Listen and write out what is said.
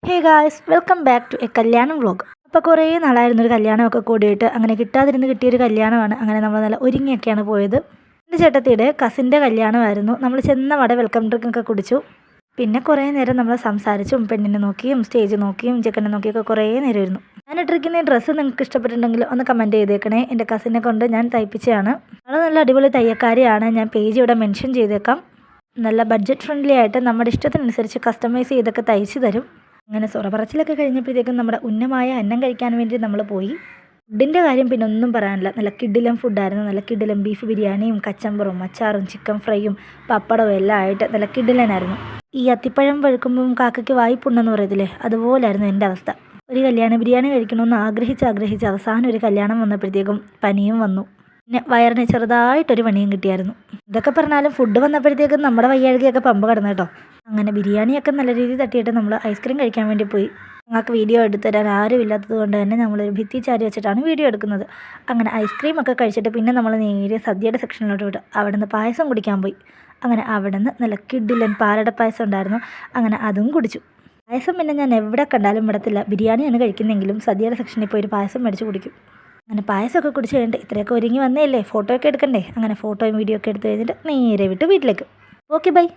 Hey guys, welcome back to a kalyanam vlog. അപ്പോൾ കുറേ നാളായിരുന്നു ഒരു കല്യാണമൊക്കെ കൂടിയിട്ട്, അങ്ങനെ കിട്ടിയൊരു കല്യാണമാണ്. അങ്ങനെ നമ്മൾ നല്ല ഒരുങ്ങിയൊക്കെയാണ് പോയത്. എൻ്റെ ചേട്ടത്തിയുടെ കസിൻ്റെ കല്യാണമായിരുന്നു. നമ്മൾ ചെന്ന വടെ വെൽക്കം ഡ്രിങ്കൊക്കെ കുടിച്ചു. പിന്നെ കുറേ നേരം നമ്മൾ സംസാരിച്ചും പെണ്ണിനെ നോക്കിയും സ്റ്റേജ് നോക്കിയും ചെക്കനെ നോക്കിയൊക്കെ കുറേ നേരം ഇരുന്നു. ഞാൻ ഇട്ടിരിക്കുന്ന ഈ ഡ്രസ്സ് നിങ്ങൾക്ക് ഇഷ്ടപ്പെട്ടിട്ടുണ്ടെങ്കിൽ ഒന്ന് കമൻറ്റ് ചെയ്തേക്കണേ. എൻ്റെ കസിനെ കൊണ്ട് ഞാൻ തയ്പ്പിച്ചതാണ്. അത് നല്ല അടിപൊളി തയ്യക്കാരിയാണ്. ഞാൻ പേജ് ഇവിടെ മെൻഷൻ ചെയ്തേക്കാം. നല്ല ബഡ്ജറ്റ് ഫ്രണ്ട്ലി ആയിട്ട് നമ്മുടെ ഇഷ്ടത്തിനനുസരിച്ച് കസ്റ്റമൈസ് ചെയ്തൊക്കെ തയ്ച്ചു തരും. അങ്ങനെ സൊറപറച്ചിലൊക്കെ കഴിഞ്ഞപ്പോഴത്തേക്കും നമ്മുടെ ഉന്നമായ അന്നം കഴിക്കാൻ വേണ്ടി നമ്മൾ പോയി. ഫുഡിൻ്റെ കാര്യം പിന്നെ ഒന്നും പറയാനില്ല. നല്ല കിഡിലം ഫുഡായിരുന്നു. നല്ല കിഡിലം ബീഫ് ബിരിയാണിയും കച്ചമ്പറും അച്ചാറും ചിക്കൻ ഫ്രൈയും പപ്പടവും എല്ലാം ആയിട്ട് നല്ല കിഡിലനായിരുന്നു. ഈ അത്തിപ്പഴം പഴുക്കുമ്പം കാക്കയ്ക്ക് വായ്പുണ്ടെന്ന് പറയത്തില്ലേ, അതുപോലായിരുന്നു എൻ്റെ അവസ്ഥ. ഒരു കല്യാണ ബിരിയാണി കഴിക്കണമെന്ന് ആഗ്രഹിച്ച് അവസാനം ഒരു കല്യാണം വന്നപ്പോഴത്തേക്കും പനിയും വന്നു. പിന്നെ വയറിന് ചെറുതായിട്ടൊരു പണിയും കിട്ടിയായിരുന്നു. ഇതൊക്കെ പറഞ്ഞാലും ഫുഡ് വന്നപ്പോഴത്തേക്കും നമ്മുടെ വയ്യാഴ്കയൊക്കെ പമ്പ് കിടന്നു കേട്ടോ. അങ്ങനെ ബിരിയാണിയൊക്കെ നല്ല രീതിയിൽ തട്ടിയിട്ട് നമ്മൾ ഐസ്ക്രീം കഴിക്കാൻ വേണ്ടി പോയി. ഞങ്ങൾക്ക് വീഡിയോ എടുത്തു തരാൻ ആരും ഇല്ലാത്തത് കൊണ്ട് തന്നെ നമ്മളൊരു ഭിത്തി ചാരി വെച്ചിട്ടാണ് വീഡിയോ എടുക്കുന്നത്. അങ്ങനെ ഐസ്ക്രീം ഒക്കെ കഴിച്ചിട്ട് പിന്നെ നമ്മൾ നേരെ സദ്യയുടെ സെക്ഷനിലോട്ട് വിട്ടു. അവിടെ നിന്ന് പായസം കുടിക്കാൻ പോയി. അങ്ങനെ അവിടെ നിന്ന് നല്ല കിഡിലൻ പാലട പായസം ഉണ്ടായിരുന്നു. അങ്ങനെ അതും കുടിച്ചു. പായസം പിന്നെ ഞാൻ എവിടെ കണ്ടാലും വിടത്തില്ല. ബിരിയാണിയാണ് കഴിക്കുന്നെങ്കിലും സദ്യയുടെ സെക്ഷനിൽ പോയി ഒരു പായസം മേടിച്ച് കുടിക്കും. അങ്ങനെ പായസമൊക്കെ കുടിച്ച് കഴിഞ്ഞിട്ട് ഇത്രയൊക്കെ ഒരുങ്ങി വന്നേല്ലേ, ഫോട്ടോ ഒക്കെ എടുക്കണ്ടേ. അങ്ങനെ ഫോട്ടോയും വീഡിയോ ഒക്കെ എടുത്ത് കഴിഞ്ഞിട്ട് നേരെ വിട്ട് വീട്ടിലേക്ക്. Okay bye.